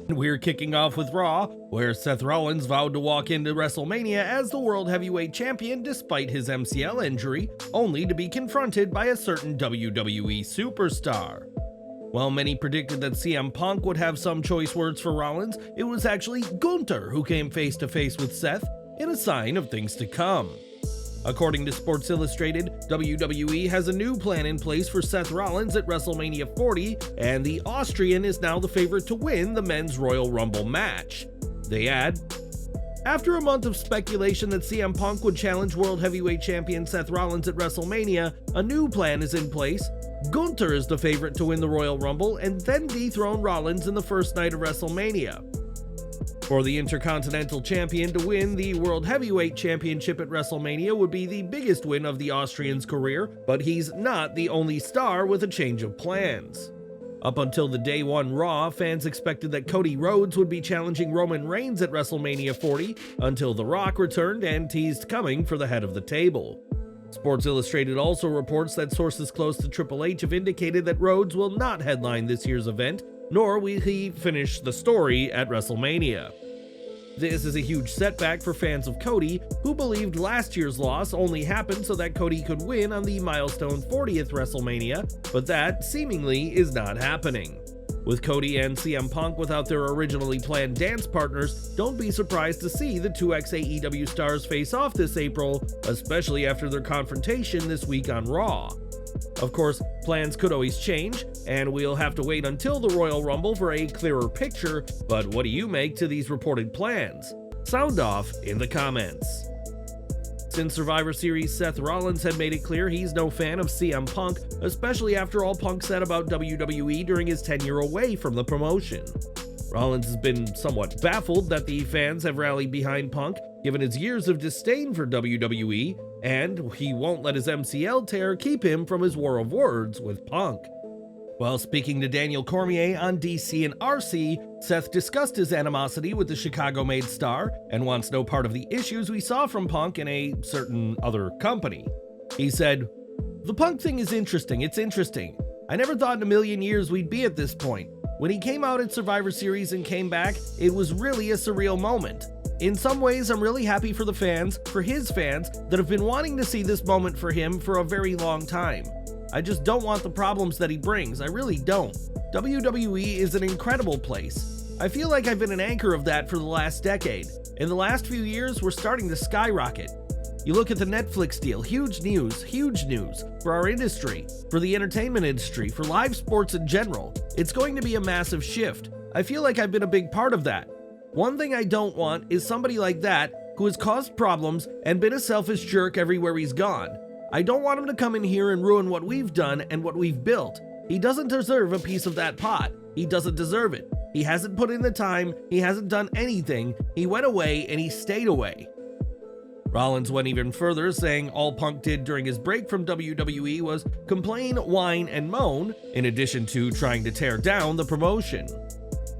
We're kicking off with Raw, where Seth Rollins vowed to walk into WrestleMania as the World Heavyweight Champion despite his MCL injury, only to be confronted by a certain WWE superstar. While many predicted that CM Punk would have some choice words for Rollins, it was actually Gunther who came face to face with Seth in a sign of things to come. According to Sports Illustrated, WWE has a new plan in place for Seth Rollins at WrestleMania 40, and the Austrian is now the favorite to win the Men's Royal Rumble match. They add, after a month of speculation that CM Punk would challenge World Heavyweight Champion Seth Rollins at WrestleMania, a new plan is in place. Gunther is the favorite to win the Royal Rumble and then dethrone Rollins in the first night of WrestleMania. For the Intercontinental Champion to win the World Heavyweight Championship at WrestleMania would be the biggest win of the Austrian's career, but he's not the only star with a change of plans. Up until the Day 1 Raw, fans expected that Cody Rhodes would be challenging Roman Reigns at WrestleMania 40, until The Rock returned and teased coming for the head of the table. Sports Illustrated also reports that sources close to Triple H have indicated that Rhodes will not headline this year's event, nor will he finish the story at WrestleMania. This is a huge setback for fans of Cody, who believed last year's loss only happened so that Cody could win on the milestone 40th WrestleMania, but that seemingly is not happening. With Cody and CM Punk without their originally planned dance partners, don't be surprised to see the two ex-AEW stars face off this April, especially after their confrontation this week on Raw. Of course, plans could always change, and we'll have to wait until the Royal Rumble for a clearer picture, but what do you make to these reported plans? Sound off in the comments. Since Survivor Series, Seth Rollins had made it clear he's no fan of CM Punk, especially after all Punk said about WWE during his tenure away from the promotion. Rollins has been somewhat baffled that the fans have rallied behind Punk, given his years of disdain for WWE, and he won't let his MCL tear keep him from his war of words with Punk. While speaking to Daniel Cormier on DC and RC, Seth discussed his animosity with the Chicago-made star and wants no part of the issues we saw from Punk in a certain other company. He said, "The Punk thing is interesting, it's interesting. I never thought in a million years we'd be at this point. When he came out at Survivor Series and came back, it was really a surreal moment. In some ways, I'm really happy for the fans, for his fans, that have been wanting to see this moment for him for a very long time. I just don't want the problems that he brings, I really don't. WWE is an incredible place. I feel like I've been an anchor of that for the last decade. In the last few years, we're starting to skyrocket. You look at the Netflix deal, huge news for our industry, for the entertainment industry, for live sports in general. It's going to be a massive shift. I feel like I've been a big part of that. One thing I don't want is somebody like that who has caused problems and been a selfish jerk everywhere he's gone. I don't want him to come in here and ruin what we've done and what we've built. He doesn't deserve a piece of that pot. He doesn't deserve it. He hasn't put in the time, he hasn't done anything, he went away and he stayed away." Rollins went even further, saying all Punk did during his break from WWE was complain, whine, and moan, in addition to trying to tear down the promotion.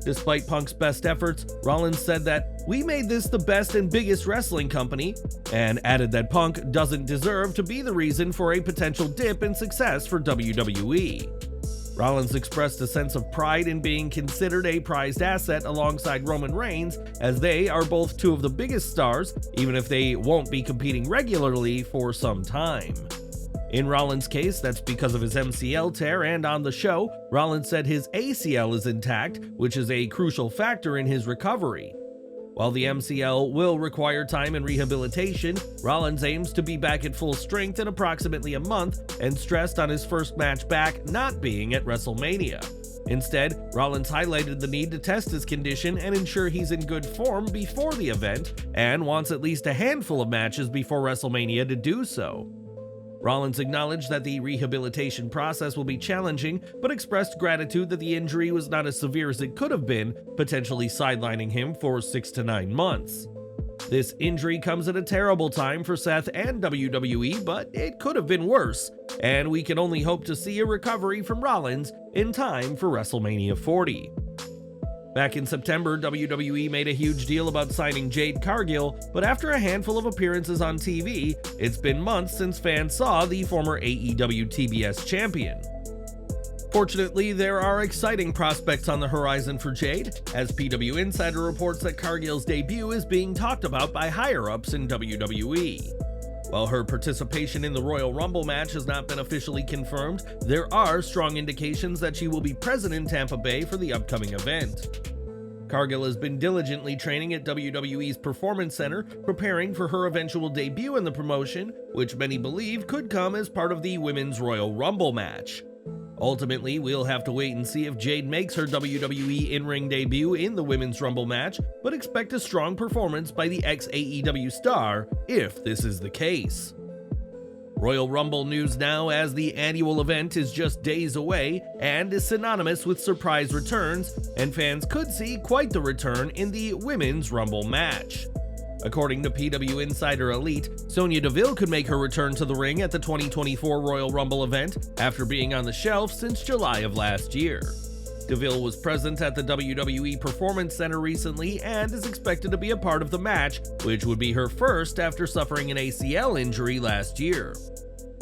Despite Punk's best efforts, Rollins said that, "We made this the best and biggest wrestling company," and added that Punk doesn't deserve to be the reason for a potential dip in success for WWE. Rollins expressed a sense of pride in being considered a prized asset alongside Roman Reigns, as they are both two of the biggest stars, even if they won't be competing regularly for some time. In Rollins' case, that's because of his MCL tear, and on the show, Rollins said his ACL is intact, which is a crucial factor in his recovery. While the MCL will require time and rehabilitation, Rollins aims to be back at full strength in approximately a month and stressed on his first match back not being at WrestleMania. Instead, Rollins highlighted the need to test his condition and ensure he's in good form before the event, and wants at least a handful of matches before WrestleMania to do so. Rollins acknowledged that the rehabilitation process will be challenging, but expressed gratitude that the injury was not as severe as it could have been, potentially sidelining him for 6 to 9 months. This injury comes at a terrible time for Seth and WWE, but it could have been worse, and we can only hope to see a recovery from Rollins in time for WrestleMania 40. Back in September, WWE made a huge deal about signing Jade Cargill, but after a handful of appearances on TV, it's been months since fans saw the former AEW TBS champion. Fortunately, there are exciting prospects on the horizon for Jade, as PW Insider reports that Cargill's debut is being talked about by higher-ups in WWE. While her participation in the Royal Rumble match has not been officially confirmed, there are strong indications that she will be present in Tampa Bay for the upcoming event. Cargill has been diligently training at WWE's Performance Center, preparing for her eventual debut in the promotion, which many believe could come as part of the Women's Royal Rumble match. Ultimately, we'll have to wait and see if Jade makes her WWE in-ring debut in the Women's Rumble match, but expect a strong performance by the ex-AEW star if this is the case. Royal Rumble news now, as the annual event is just days away and is synonymous with surprise returns, and fans could see quite the return in the Women's Rumble match. According to PW Insider Elite, Sonya Deville could make her return to the ring at the 2024 Royal Rumble event after being on the shelf since July of last year. Deville was present at the WWE Performance Center recently and is expected to be a part of the match, which would be her first after suffering an ACL injury last year.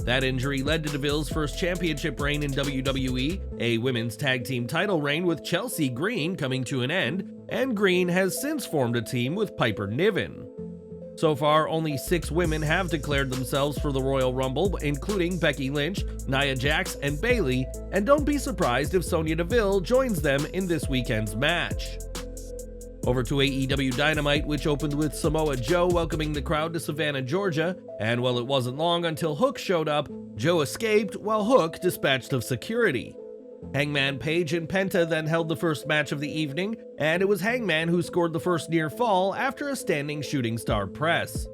That injury led to Deville's first championship reign in WWE, a women's tag team title reign with Chelsea Green coming to an end, and Green has since formed a team with Piper Niven. So far, only 6 women have declared themselves for the Royal Rumble, including Becky Lynch, Nia Jax, and Bayley, and don't be surprised if Sonya Deville joins them in this weekend's match. Over to AEW Dynamite, which opened with Samoa Joe welcoming the crowd to Savannah, Georgia, and while it wasn't long until Hook showed up, Joe escaped while Hook dispatched of security. Hangman Page and Penta then held the first match of the evening, and it was Hangman who scored the first near fall after a standing shooting star press.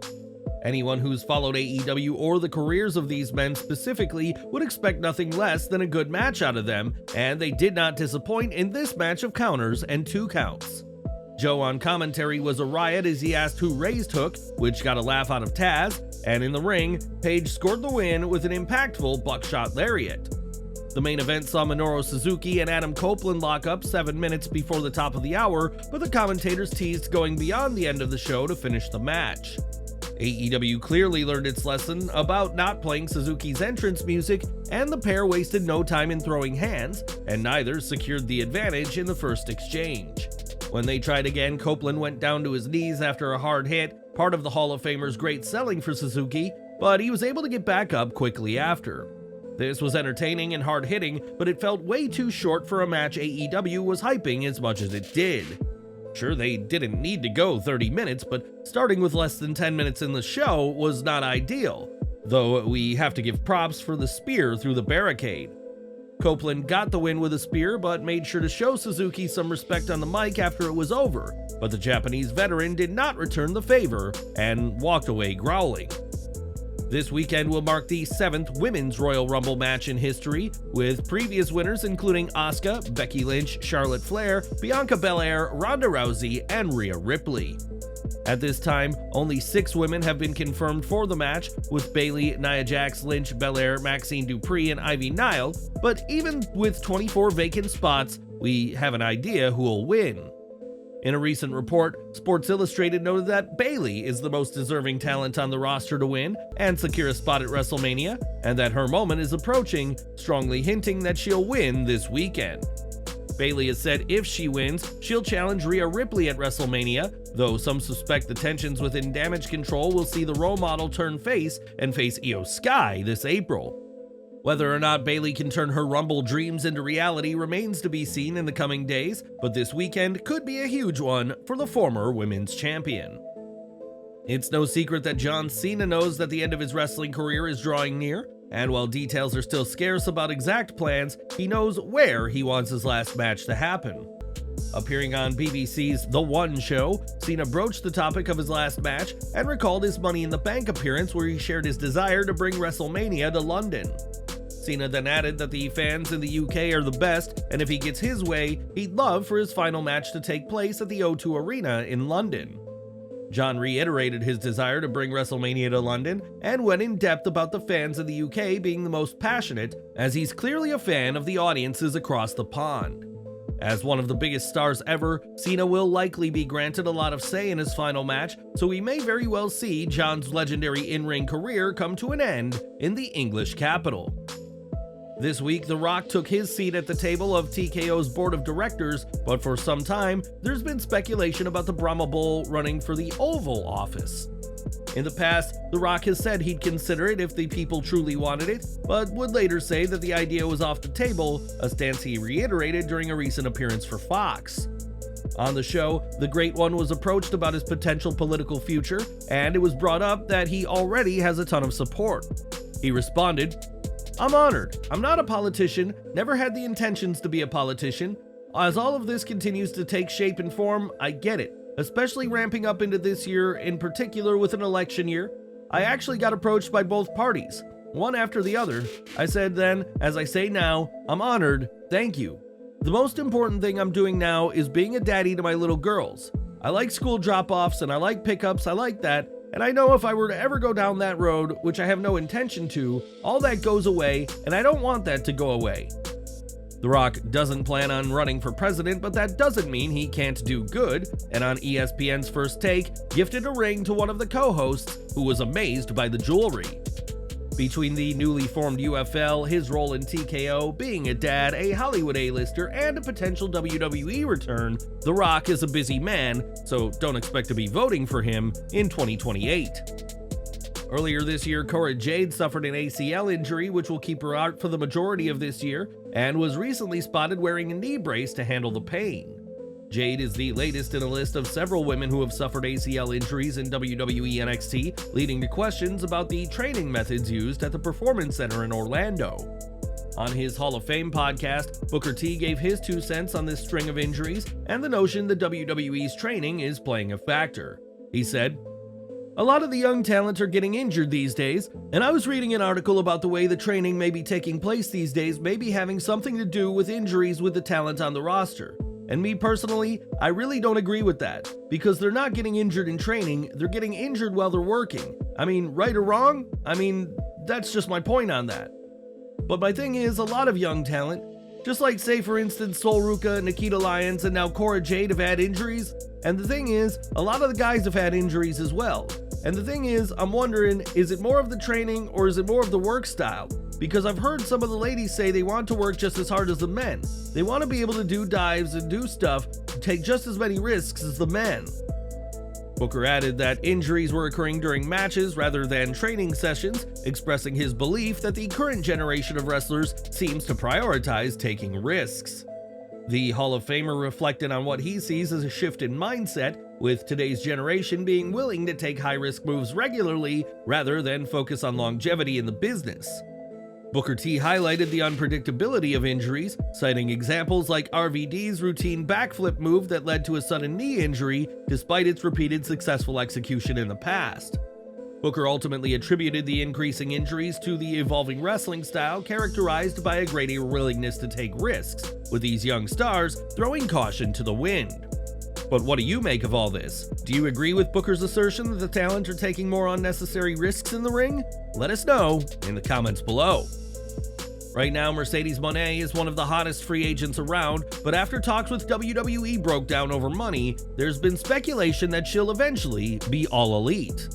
Anyone who's followed AEW or the careers of these men specifically would expect nothing less than a good match out of them, and they did not disappoint in this match of counters and 2 counts. Joe on commentary was a riot as he asked who raised Hook, which got a laugh out of Taz, and in the ring, Page scored the win with an impactful buckshot lariat. The main event saw Minoru Suzuki and Adam Copeland lock up 7 minutes before the top of the hour, but the commentators teased going beyond the end of the show to finish the match. AEW clearly learned its lesson about not playing Suzuki's entrance music, and the pair wasted no time in throwing hands, and neither secured the advantage in the first exchange. When they tried again, Copeland went down to his knees after a hard hit, part of the Hall of Famer's great selling for Suzuki, but he was able to get back up quickly after. This was entertaining and hard-hitting, but it felt way too short for a match AEW was hyping as much as it did. Sure, they didn't need to go 30 minutes, but starting with less than 10 minutes in the show was not ideal, though we have to give props for the spear through the barricade. Copeland got the win with a spear, but made sure to show Suzuki some respect on the mic after it was over, but the Japanese veteran did not return the favor and walked away growling. This weekend will mark the 7th Women's Royal Rumble match in history, with previous winners including Asuka, Becky Lynch, Charlotte Flair, Bianca Belair, Ronda Rousey, and Rhea Ripley. At this time, only 6 women have been confirmed for the match, with Bayley, Nia Jax, Lynch, Belair, Maxine Dupree, and Ivy Nile, but even with 24 vacant spots, we have an idea who'll win. In a recent report, Sports Illustrated noted that Bayley is the most deserving talent on the roster to win and secure a spot at WrestleMania, and that her moment is approaching, strongly hinting that she'll win this weekend. Bayley has said if she wins, she'll challenge Rhea Ripley at WrestleMania, though some suspect the tensions within Damage Control will see the role model turn face and face Io Sky this April. Whether or not Bayley can turn her Rumble dreams into reality remains to be seen in the coming days, but this weekend could be a huge one for the former women's champion. It's no secret that John Cena knows that the end of his wrestling career is drawing near, and while details are still scarce about exact plans, he knows where he wants his last match to happen. Appearing on BBC's The One Show, Cena broached the topic of his last match and recalled his Money in the Bank appearance where he shared his desire to bring WrestleMania to London. Cena then added that the fans in the UK are the best, and if he gets his way, he'd love for his final match to take place at the O2 Arena in London. John reiterated his desire to bring WrestleMania to London and went in depth about the fans in the UK being the most passionate, as he's clearly a fan of the audiences across the pond. As one of the biggest stars ever, Cena will likely be granted a lot of say in his final match, so we may very well see John's legendary in-ring career come to an end in the English capital. This week, The Rock took his seat at the table of TKO's board of directors, but for some time, there's been speculation about the Brahma Bull running for the Oval Office. In the past, The Rock has said he'd consider it if the people truly wanted it, but would later say that the idea was off the table, a stance he reiterated during a recent appearance for Fox. On the show, the Great One was approached about his potential political future, and it was brought up that he already has a ton of support. He responded, "I'm honored. I'm not a politician, never had the intentions to be a politician. As all of this continues to take shape and form, I get it, especially ramping up into this year, in particular with an election year. I actually got approached by both parties, one after the other. I said then, as I say now, I'm honored, thank you. The most important thing I'm doing now is being a daddy to my little girls. I like school drop-offs and I like pickups, I like that, and I know if I were to ever go down that road, which I have no intention to, all that goes away, and I don't want that to go away." The Rock doesn't plan on running for president, but that doesn't mean he can't do good, and on ESPN's First Take, gifted a ring to one of the co-hosts who was amazed by the jewelry. Between the newly formed UFL, his role in TKO, being a dad, a Hollywood A-lister, and a potential WWE return, The Rock is a busy man, so don't expect to be voting for him in 2028. Earlier this year, Jade suffered an ACL injury which will keep her out for the majority of this year, and was recently spotted wearing a knee brace to handle the pain. Jade is the latest in a list of several women who have suffered ACL injuries in WWE NXT, leading to questions about the training methods used at the Performance Center in Orlando. On his Hall of Fame podcast, Booker T gave his 2 cents on this string of injuries and the notion that WWE's training is playing a factor. He said, "A lot of the young talent are getting injured these days, and I was reading an article about the way the training may be taking place these days may be having something to do with injuries with the talent on the roster. And me personally, I really don't agree with that, because they're not getting injured in training, they're getting injured while they're working. I mean, right or wrong? I mean, that's just my point on that. But my thing is, a lot of young talent, just like say for instance Sol Ruca, Nikita Lyons, and now Jade have had injuries, and the thing is, a lot of the guys have had injuries as well. And the thing is, I'm wondering, is it more of the training or is it more of the work style? Because I've heard some of the ladies say they want to work just as hard as the men. They want to be able to do dives and do stuff, take just as many risks as the men." Booker added that injuries were occurring during matches rather than training sessions, expressing his belief that the current generation of wrestlers seems to prioritize taking risks. The Hall of Famer reflected on what he sees as a shift in mindset, with today's generation being willing to take high-risk moves regularly rather than focus on longevity in the business. Booker T highlighted the unpredictability of injuries, citing examples like RVD's routine backflip move that led to a sudden knee injury despite its repeated successful execution in the past. Booker ultimately attributed the increasing injuries to the evolving wrestling style characterized by a greater willingness to take risks, with these young stars throwing caution to the wind. But what do you make of all this? Do you agree with Booker's assertion that the talent are taking more unnecessary risks in the ring? Let us know in the comments below. Right now, Mercedes Moné is one of the hottest free agents around, but after talks with WWE broke down over money, there's been speculation that she'll eventually be All Elite.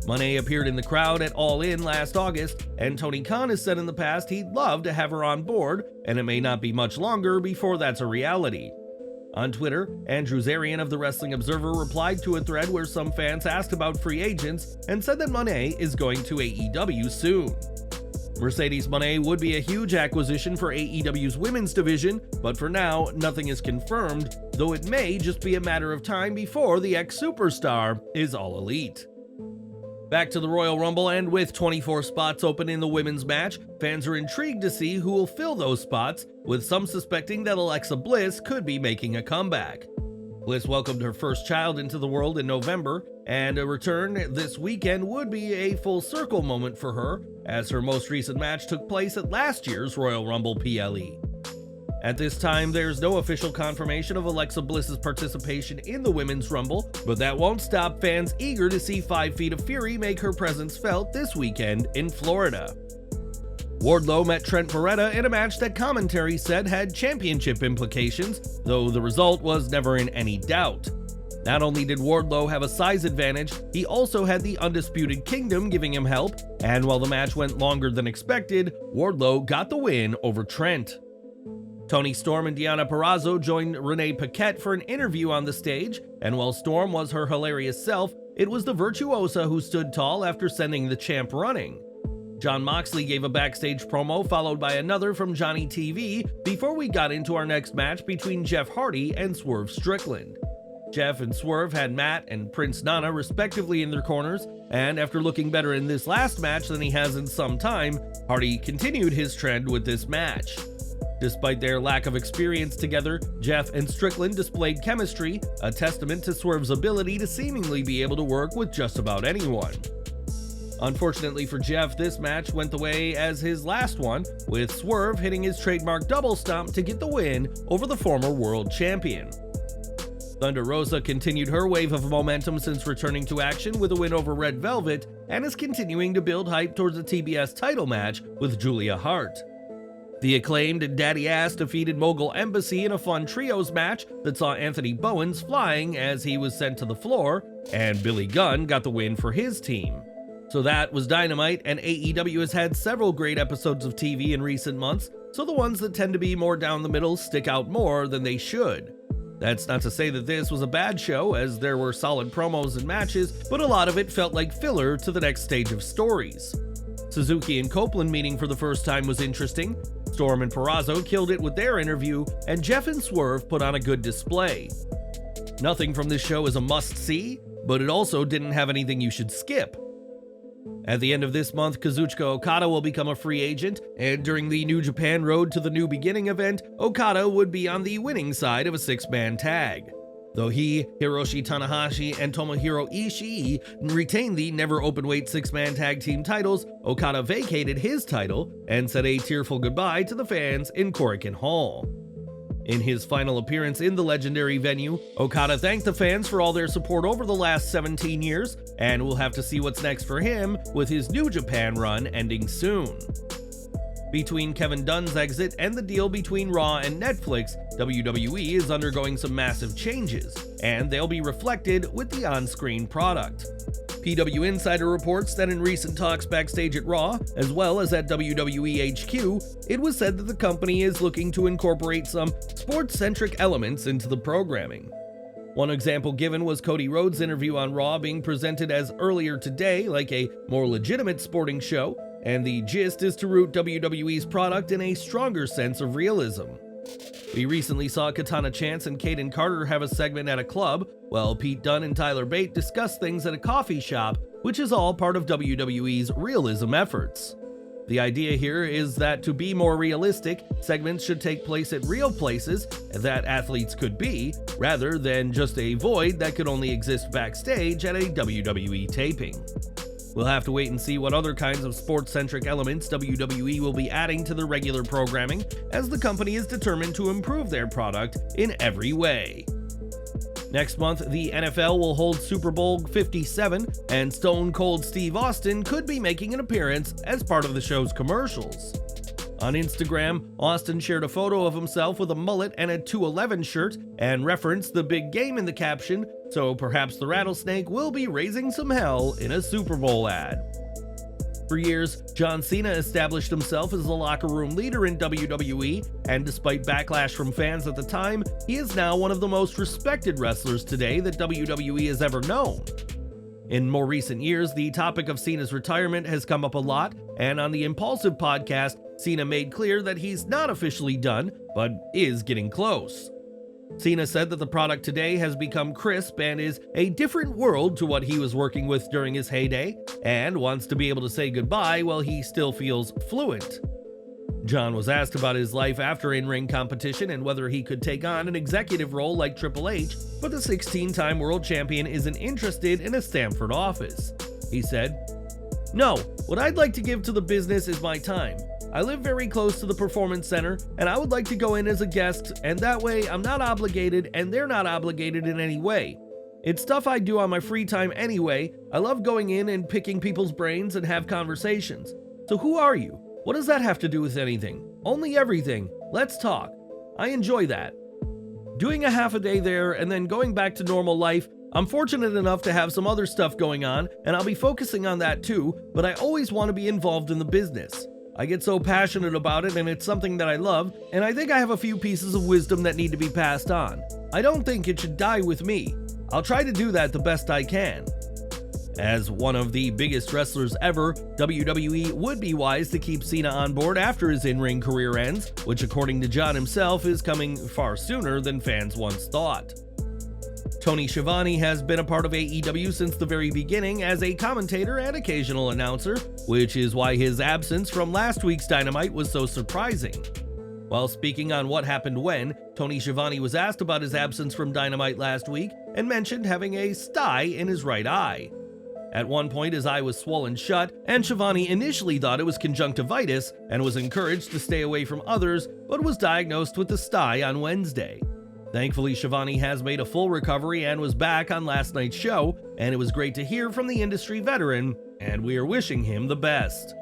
Moné appeared in the crowd at All In last August, and Tony Khan has said in the past he'd love to have her on board, and it may not be much longer before that's a reality. On Twitter, Andrew Zarian of the Wrestling Observer replied to a thread where some fans asked about free agents and said that Moné is going to AEW soon. Mercedes Moné would be a huge acquisition for AEW's women's division, but for now, nothing is confirmed, though it may just be a matter of time before the ex-superstar is All Elite. Back to the Royal Rumble, and with 24 spots open in the women's match, fans are intrigued to see who will fill those spots, with some suspecting that Alexa Bliss could be making a comeback. Bliss welcomed her first child into the world in November, and a return this weekend would be a full circle moment for her, as her most recent match took place at last year's Royal Rumble PLE. At this time, there's no official confirmation of Alexa Bliss's participation in the Women's Rumble, but that won't stop fans eager to see 5 Feet of Fury make her presence felt this weekend in Florida. Wardlow met Trent Beretta in a match that commentary said had championship implications, though the result was never in any doubt. Not only did Wardlow have a size advantage, he also had the Undisputed Kingdom giving him help, and while the match went longer than expected, Wardlow got the win over Trent. Toni Storm and Deonna Purrazzo joined Renee Paquette for an interview on the stage, and while Storm was her hilarious self, it was the virtuosa who stood tall after sending the champ running. Jon Moxley gave a backstage promo followed by another from Johnny TV before we got into our next match between Jeff Hardy and Swerve Strickland. Jeff and Swerve had Matt and Prince Nana respectively in their corners, and after looking better in this last match than he has in some time, Hardy continued his trend with this match. Despite their lack of experience together, Jeff and Strickland displayed chemistry, a testament to Swerve's ability to seemingly be able to work with just about anyone. Unfortunately for Jeff, this match went the way as his last one, with Swerve hitting his trademark double stomp to get the win over the former world champion. Thunder Rosa continued her wave of momentum since returning to action with a win over Red Velvet and is continuing to build hype towards a TBS title match with Julia Hart. The Acclaimed and Daddy Ass defeated Mogul Embassy in a fun trios match that saw Anthony Bowens flying as he was sent to the floor, and Billy Gunn got the win for his team. So that was Dynamite, and AEW has had several great episodes of TV in recent months, so the ones that tend to be more down the middle stick out more than they should. That's not to say that this was a bad show, as there were solid promos and matches, but a lot of it felt like filler to the next stage of stories. Suzuki and Copeland meeting for the first time was interesting, Storm and Purrazzo killed it with their interview, and Jeff and Swerve put on a good display. Nothing from this show is a must-see, but it also didn't have anything you should skip. At the end of this month, Kazuchika Okada will become a free agent, and during the New Japan Road to the New Beginning event, Okada would be on the winning side of a six-man tag. Though he, Hiroshi Tanahashi, and Tomohiro Ishii retained the never openweight six-man tag team titles, Okada vacated his title and said a tearful goodbye to the fans in Korakuen Hall. In his final appearance in the legendary venue, Okada thanked the fans for all their support over the last 17 years, and we'll have to see what's next for him with his New Japan run ending soon. Between Kevin Dunn's exit and the deal between Raw and Netflix, WWE is undergoing some massive changes, and they'll be reflected with the on-screen product. PW Insider reports that in recent talks backstage at Raw, as well as at WWE HQ, it was said that the company is looking to incorporate some sports-centric elements into the programming. One example given was Cody Rhodes' interview on Raw being presented as earlier today like a more legitimate sporting show, and the gist is to root WWE's product in a stronger sense of realism. We recently saw Katana Chance and Kaden Carter have a segment at a club, while Pete Dunne and Tyler Bate discussed things at a coffee shop, which is all part of WWE's realism efforts. The idea here is that to be more realistic, segments should take place at real places that athletes could be, rather than just a void that could only exist backstage at a WWE taping. We'll have to wait and see what other kinds of sports-centric elements WWE will be adding to the regular programming, as the company is determined to improve their product in every way. Next month, the NFL will hold Super Bowl 57, and Stone Cold Steve Austin could be making an appearance as part of the show's commercials. On Instagram, Austin shared a photo of himself with a mullet and a 211 shirt and referenced the big game in the caption, so perhaps the rattlesnake will be raising some hell in a Super Bowl ad. For years, John Cena established himself as the locker room leader in WWE, and despite backlash from fans at the time, he is now one of the most respected wrestlers today that WWE has ever known. In more recent years, the topic of Cena's retirement has come up a lot, and on the Impulsive podcast, Cena made clear that he's not officially done, but is getting close. Cena said that the product today has become crisp and is a different world to what he was working with during his heyday, and wants to be able to say goodbye while he still feels fluent. John was asked about his life after in-ring competition and whether he could take on an executive role like Triple H, but the 16-time world champion isn't interested in a Stamford office. He said, "No, what I'd like to give to the business is my time. I live very close to the Performance Center, and I would like to go in as a guest, and that way I'm not obligated and they're not obligated in any way. It's stuff I do on my free time anyway. I love going in and picking people's brains and have conversations. So who are you? What does that have to do with anything? Only everything. Let's talk. I enjoy that. Doing a half a day there and then going back to normal life I'm fortunate enough to have some other stuff going on, and I'll be focusing on that too, but I always want to be involved in the business. I get so passionate about it, and it's something that I love, and I think I have a few pieces of wisdom that need to be passed on. I don't think it should die with me. I'll try to do that the best I can. As one of the biggest wrestlers ever, WWE would be wise to keep Cena on board after his in-ring career ends, which according to John himself is coming far sooner than fans once thought. Tony Schiavone has been a part of AEW since the very beginning as a commentator and occasional announcer, which is why his absence from last week's Dynamite was so surprising. While speaking on what happened when, Tony Schiavone was asked about his absence from Dynamite last week and mentioned having a sty in his right eye. At one point, his eye was swollen shut, and Schiavone initially thought it was conjunctivitis and was encouraged to stay away from others, but was diagnosed with the sty on Wednesday. Thankfully, Schiavone has made a full recovery and was back on last night's show, and it was great to hear from the industry veteran, and we are wishing him the best.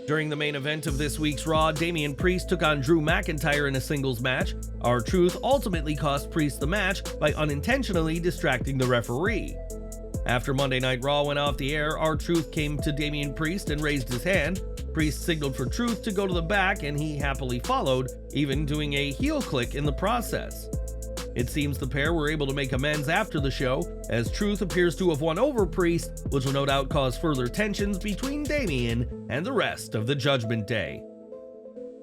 During the main event of this week's Raw, Damian Priest took on Drew McIntyre in a singles match. R-Truth ultimately cost Priest the match by unintentionally distracting the referee. After Monday Night Raw went off the air, R-Truth came to Damian Priest and raised his hand. Priest signaled for Truth to go to the back, and he happily followed, even doing a heel click in the process. It seems the pair were able to make amends after the show, as Truth appears to have won over Priest, which will no doubt cause further tensions between Damian and the rest of the Judgment Day.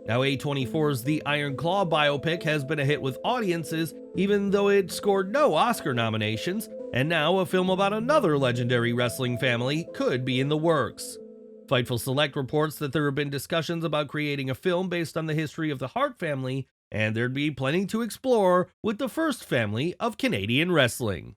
Now, A24's The Iron Claw biopic has been a hit with audiences, even though it scored no Oscar nominations, and now a film about another legendary wrestling family could be in the works. Fightful Select reports that there have been discussions about creating a film based on the history of the Hart family, and there'd be plenty to explore with the first family of Canadian wrestling.